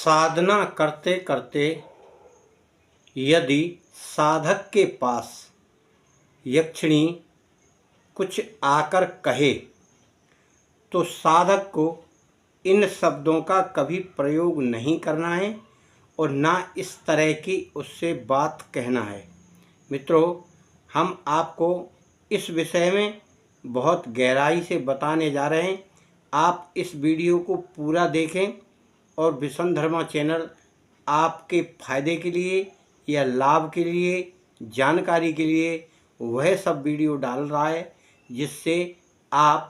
साधना करते करते यदि साधक के पास यक्षिणी कुछ आकर कहे तो साधक को इन शब्दों का कभी प्रयोग नहीं करना है और ना इस तरह की उससे बात कहना है। मित्रों, हम आपको इस विषय में बहुत गहराई से बताने जा रहे हैं। आप इस वीडियो को पूरा देखें और विष्णुधर्मा चैनल आपके फायदे के लिए या लाभ के लिए, जानकारी के लिए वह सब वीडियो डाल रहा है जिससे आप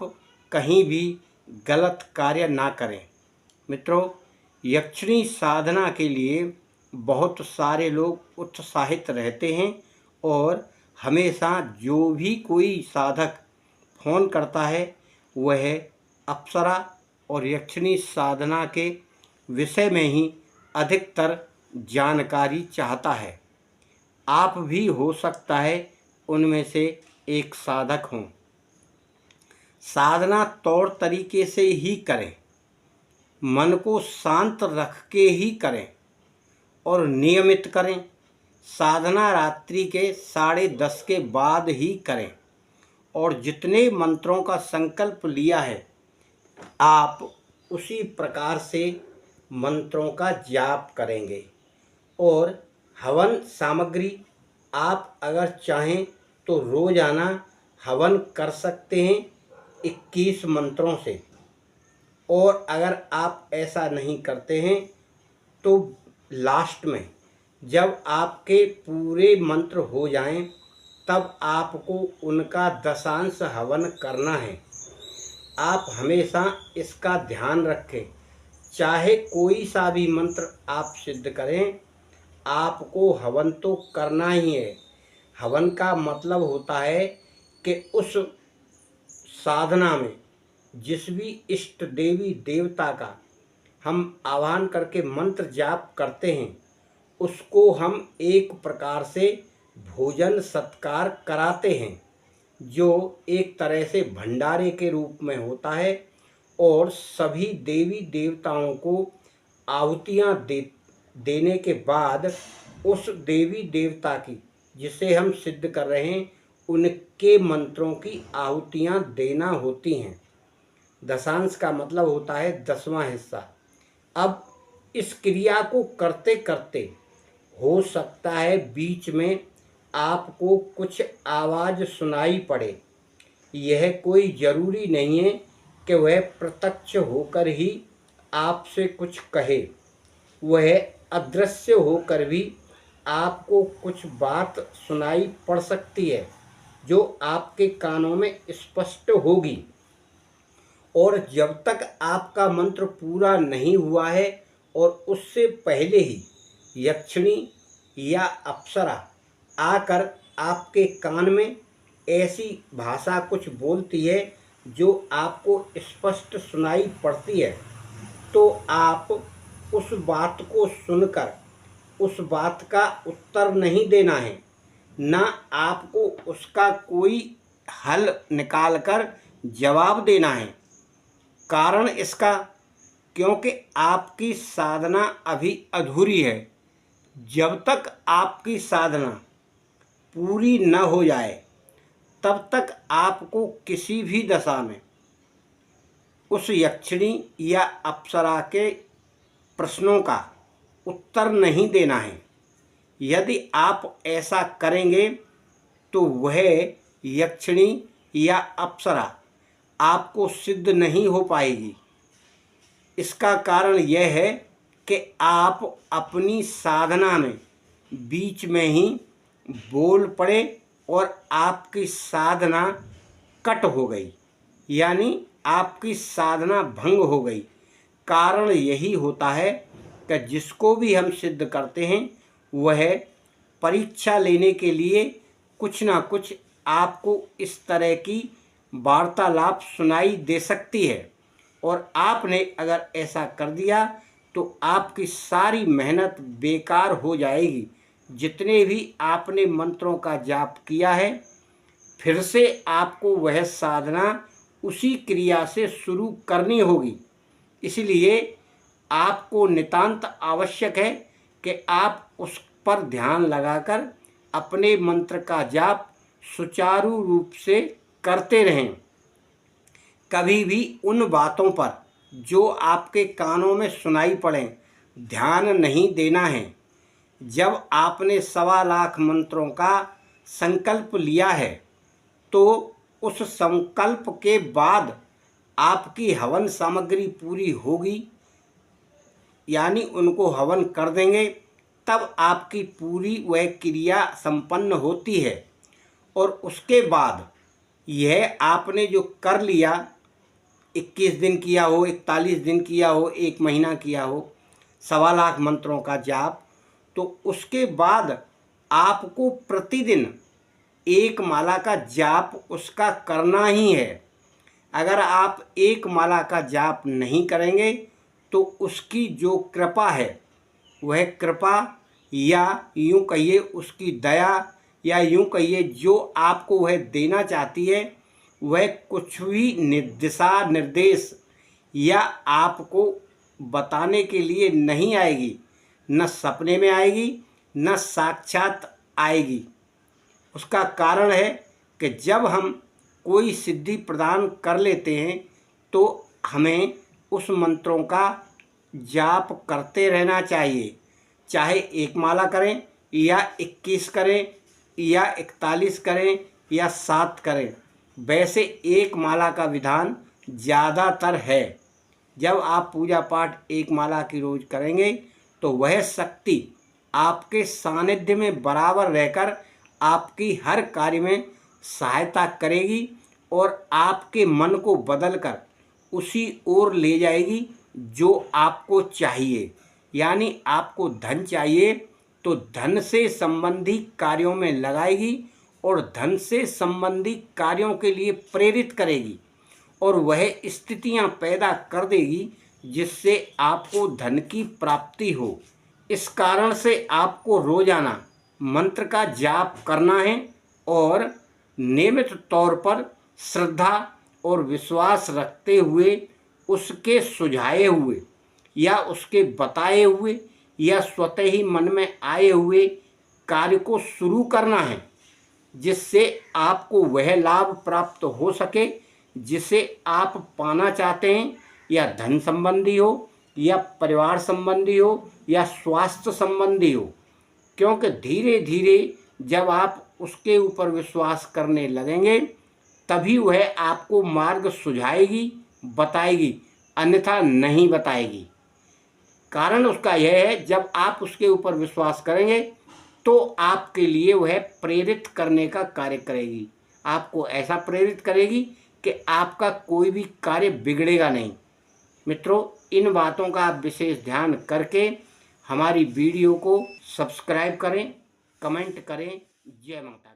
कहीं भी गलत कार्य ना करें। मित्रों, यक्षिणी साधना के लिए बहुत सारे लोग उत्साहित रहते हैं और हमेशा जो भी कोई साधक फ़ोन करता है वह अप्सरा और यक्षिणी साधना के विषय में ही अधिकतर जानकारी चाहता है। आप भी हो सकता है उनमें से एक साधक हों। साधना तौर तरीके से ही करें, मन को शांत रख के ही करें और नियमित करें। साधना रात्रि के 10:30 के बाद ही करें और जितने मंत्रों का संकल्प लिया है आप उसी प्रकार से मंत्रों का जाप करेंगे। और हवन सामग्री आप अगर चाहें तो रोज़ाना हवन कर सकते हैं 21 मंत्रों से, और अगर आप ऐसा नहीं करते हैं तो लास्ट में जब आपके पूरे मंत्र हो जाएं तब आपको उनका दशांश हवन करना है। आप हमेशा इसका ध्यान रखें। चाहे कोई सा भी मंत्र आप सिद्ध करें, आपको हवन तो करना ही है। हवन का मतलब होता है कि उस साधना में जिस भी इष्ट देवी देवता का हम आह्वान करके मंत्र जाप करते हैं उसको हम एक प्रकार से भोजन सत्कार कराते हैं, जो एक तरह से भंडारे के रूप में होता है। और सभी देवी देवताओं को आहुतियाँ देने के बाद उस देवी देवता की जिसे हम सिद्ध कर रहे हैं उनके मंत्रों की आहुतियाँ देना होती हैं। दशांश का मतलब होता है 10वां हिस्सा। अब इस क्रिया को करते करते हो सकता है बीच में आपको कुछ आवाज़ सुनाई पड़े। यह कोई ज़रूरी नहीं है कि वह प्रत्यक्ष होकर ही आपसे कुछ कहे। वह अदृश्य होकर भी आपको कुछ बात सुनाई पड़ सकती है जो आपके कानों में स्पष्ट होगी। और जब तक आपका मंत्र पूरा नहीं हुआ है और उससे पहले ही यक्षिणी या अप्सरा आकर आपके कान में ऐसी भाषा कुछ बोलती है जो आपको स्पष्ट सुनाई पड़ती है, तो आप उस बात को सुनकर उस बात का उत्तर नहीं देना है, ना आपको उसका कोई हल निकालकर जवाब देना है। कारण इसका, क्योंकि आपकी साधना अभी अधूरी है। जब तक आपकी साधना पूरी न हो जाए तब तक आपको किसी भी दशा में उस यक्षिणी या अप्सरा के प्रश्नों का उत्तर नहीं देना है। यदि आप ऐसा करेंगे तो वह यक्षिणी या अप्सरा आपको सिद्ध नहीं हो पाएगी। इसका कारण यह है कि आप अपनी साधना में बीच में ही बोल पड़े और आपकी साधना कट हो गई, यानी आपकी साधना भंग हो गई। कारण यही होता है कि जिसको भी हम सिद्ध करते हैं वह परीक्षा लेने के लिए कुछ ना कुछ आपको इस तरह की वार्तालाप सुनाई दे सकती है, और आपने अगर ऐसा कर दिया तो आपकी सारी मेहनत बेकार हो जाएगी। जितने भी आपने मंत्रों का जाप किया है फिर से आपको वह साधना उसी क्रिया से शुरू करनी होगी। इसलिए आपको नितांत आवश्यक है कि आप उस पर ध्यान लगाकर अपने मंत्र का जाप सुचारू रूप से करते रहें। कभी भी उन बातों पर जो आपके कानों में सुनाई पड़ें ध्यान नहीं देना है। जब आपने 1.25 लाख मंत्रों का संकल्प लिया है तो उस संकल्प के बाद आपकी हवन सामग्री पूरी होगी, यानी उनको हवन कर देंगे, तब आपकी पूरी वह क्रिया संपन्न होती है। और उसके बाद यह आपने जो कर लिया, 21 दिन किया हो, 41 दिन किया हो, 1 महीना किया हो 1.25 लाख मंत्रों का जाप, तो उसके बाद आपको प्रतिदिन 1 माला का जाप उसका करना ही है। अगर आप 1 माला का जाप नहीं करेंगे तो उसकी जो कृपा है वह कृपा, या यूँ कहिए उसकी दया, या यूँ कहिए जो आपको वह देना चाहती है वह कुछ भी दिशा निर्देश या आपको बताने के लिए नहीं आएगी, न सपने में आएगी न साक्षात आएगी। उसका कारण है कि जब हम कोई सिद्धि प्रदान कर लेते हैं तो हमें उस मंत्रों का जाप करते रहना चाहिए, चाहे 1 माला करें या 21 करें या 41 करें या 7 करें। वैसे 1 माला का विधान ज़्यादातर है। जब आप पूजा पाठ 1 माला की रोज़ करेंगे तो वह शक्ति आपके सानिध्य में बराबर रहकर आपकी हर कार्य में सहायता करेगी और आपके मन को बदलकर उसी ओर ले जाएगी जो आपको चाहिए। यानी आपको धन चाहिए तो धन से संबंधी कार्यों में लगाएगी और धन से संबंधी कार्यों के लिए प्रेरित करेगी और वह स्थितियां पैदा कर देगी जिससे आपको धन की प्राप्ति हो। इस कारण से आपको रोजाना मंत्र का जाप करना है और नियमित तौर पर श्रद्धा और विश्वास रखते हुए उसके सुझाए हुए या उसके बताए हुए या स्वतः ही मन में आए हुए कार्य को शुरू करना है, जिससे आपको वह लाभ प्राप्त हो सके जिसे आप पाना चाहते हैं, या धन संबंधी हो या परिवार संबंधी हो या स्वास्थ्य संबंधी हो। क्योंकि धीरे धीरे जब आप उसके ऊपर विश्वास करने लगेंगे तभी वह आपको मार्ग सुझाएगी, बताएगी, अन्यथा नहीं बताएगी। कारण उसका यह है, जब आप उसके ऊपर विश्वास करेंगे तो आपके लिए वह प्रेरित करने का कार्य करेगी। आपको ऐसा प्रेरित करेगी कि आपका कोई भी कार्य बिगड़ेगा नहीं। मित्रों, इन बातों का आप विशेष ध्यान करके हमारी वीडियो को सब्सक्राइब करें, कमेंट करें। जय माता दी।